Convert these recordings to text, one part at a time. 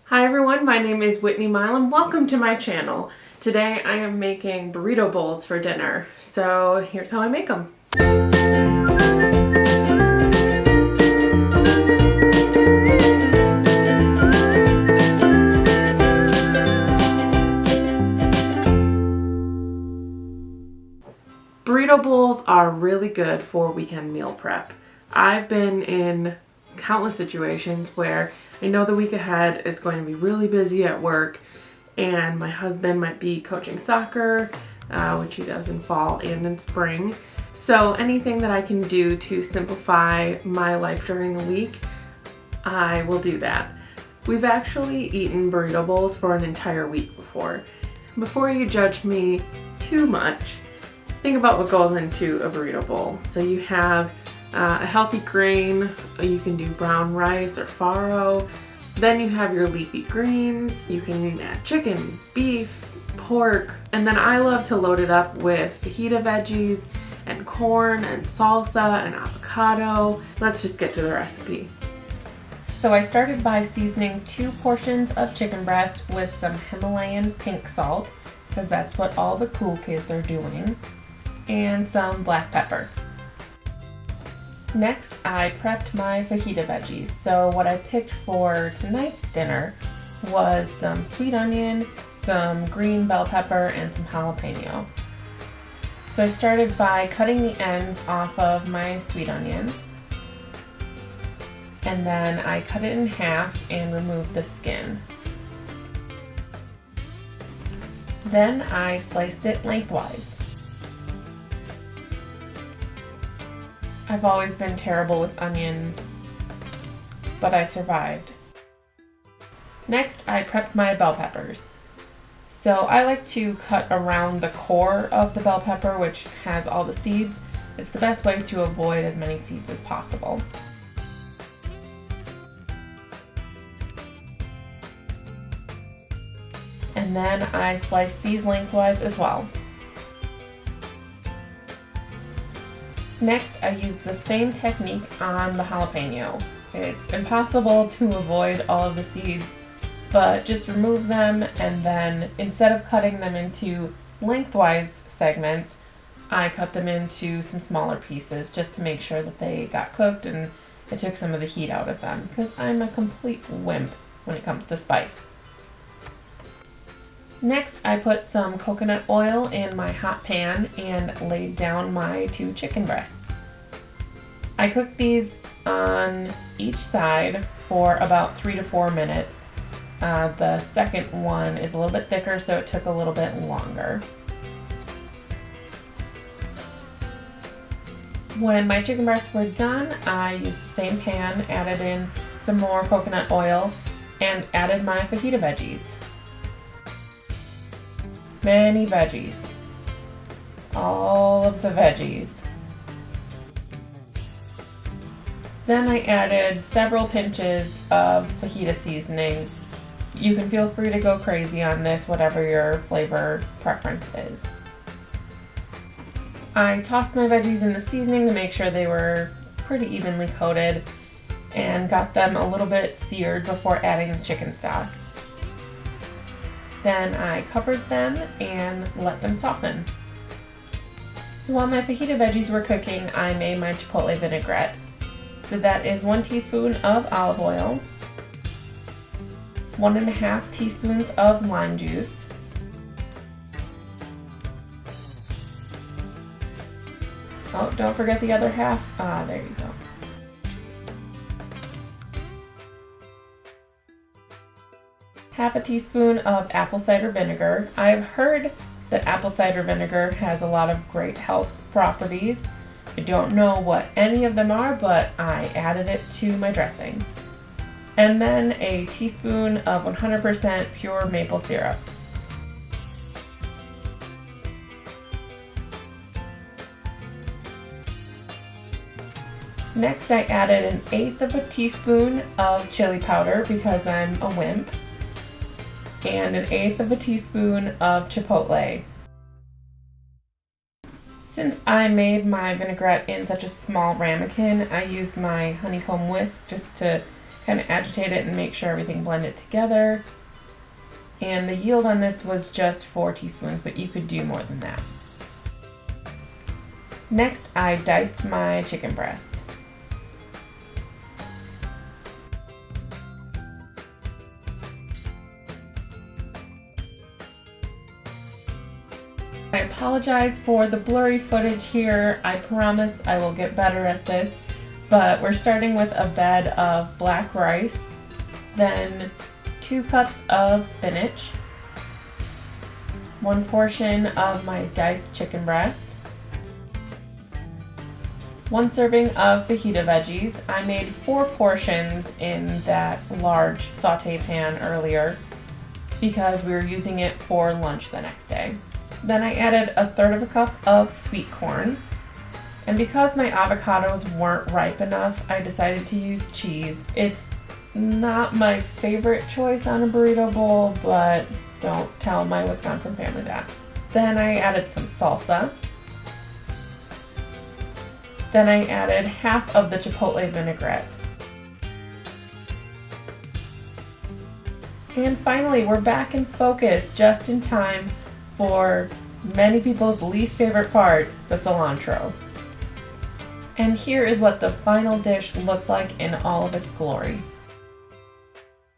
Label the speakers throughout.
Speaker 1: Hi everyone, my name is Whitney Milam. Welcome to my channel. Today I am making burrito bowls for dinner. So here's how I make them. Burrito bowls are really good for weekend meal prep. I've been in countless situations where I know the week ahead is going to be really busy at work and my husband might be coaching soccer, which he does in fall and in spring. So anything that I can do to simplify my life during the week, I will do that. We've actually eaten burrito bowls for an entire week before. Before you judge me too much, think about what goes into a burrito bowl. So you have a healthy grain, you can do brown rice or farro. Then you have your leafy greens, you can add chicken, beef, pork, and then I love to load it up with fajita veggies and corn and salsa and avocado. Let's just get to the recipe. So I started by seasoning 2 portions of chicken breast with some Himalayan pink salt, because that's what all the cool kids are doing, and some black pepper. Next, I prepped my fajita veggies. So what I picked for tonight's dinner was some sweet onion, some green bell pepper, and some jalapeno. So I started by cutting the ends off of my sweet onion, and then I cut it in half and removed the skin. Then I sliced it lengthwise. I've always been terrible with onions, but I survived. Next, I prepped my bell peppers. So I like to cut around the core of the bell pepper, which has all the seeds. It's the best way to avoid as many seeds as possible. And then I sliced these lengthwise as well. Next, I used the same technique on the jalapeno. It's impossible to avoid all of the seeds, but just remove them, and then instead of cutting them into lengthwise segments, I cut them into some smaller pieces just to make sure that they got cooked and it took some of the heat out of them, because I'm a complete wimp when it comes to spice. Next, I put some coconut oil in my hot pan and laid down my 2 chicken breasts. I cooked these on each side for about 3 to 4 minutes. The second one is a little bit thicker, so it took a little bit longer. When my chicken breasts were done, I used the same pan, added in some more coconut oil, and added my fajita veggies. Many veggies. All of the veggies. Then I added several pinches of fajita seasoning. You can feel free to go crazy on this, whatever your flavor preference is. I tossed my veggies in the seasoning to make sure they were pretty evenly coated and got them a little bit seared before adding the chicken stock. Then I covered them and let them soften. So while my fajita veggies were cooking, I made my chipotle vinaigrette. So that is 1 teaspoon of olive oil, 1.5 teaspoons of lime juice, oh, don't forget the other half. There you go. Half a teaspoon of apple cider vinegar. I've heard that apple cider vinegar has a lot of great health properties. I don't know what any of them are, but I added it to my dressing. And then a teaspoon of 100% pure maple syrup. Next, I added 1/8 of a teaspoon of chili powder because I'm a wimp, and 1/8 of a teaspoon of chipotle. Since I made my vinaigrette in such a small ramekin, I used my honeycomb whisk just to kind of agitate it and make sure everything blended together. And the yield on this was just 4 teaspoons, but you could do more than that. Next, I diced my chicken breasts. I apologize for the blurry footage here. I promise I will get better at this. But we're starting with a bed of black rice, then 2 cups of spinach, 1 portion of my diced chicken breast, 1 serving of fajita veggies. I made 4 portions in that large saute pan earlier because we were using it for lunch the next day. Then I added 1/3 cup of sweet corn. And because my avocados weren't ripe enough, I decided to use cheese. It's not my favorite choice on a burrito bowl, but don't tell my Wisconsin family that. Then I added some salsa. Then I added half of the chipotle vinaigrette. And finally, we're back in focus just in time for many people's least favorite part, the cilantro. And here is what the final dish looked like in all of its glory.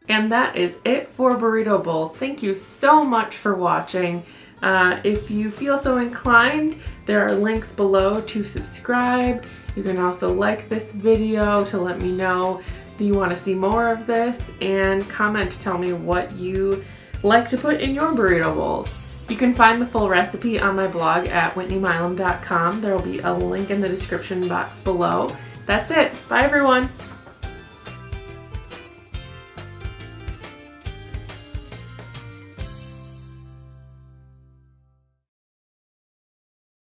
Speaker 1: And that is it for burrito bowls. Thank you so much for watching. If you feel so inclined, there are links below to subscribe. You can also like this video to let me know that you want to see more of this, and comment to tell me what you like to put in your burrito bowls. You can find the full recipe on my blog at whitneymilam.com. There will be a link in the description box below. That's it. Bye everyone.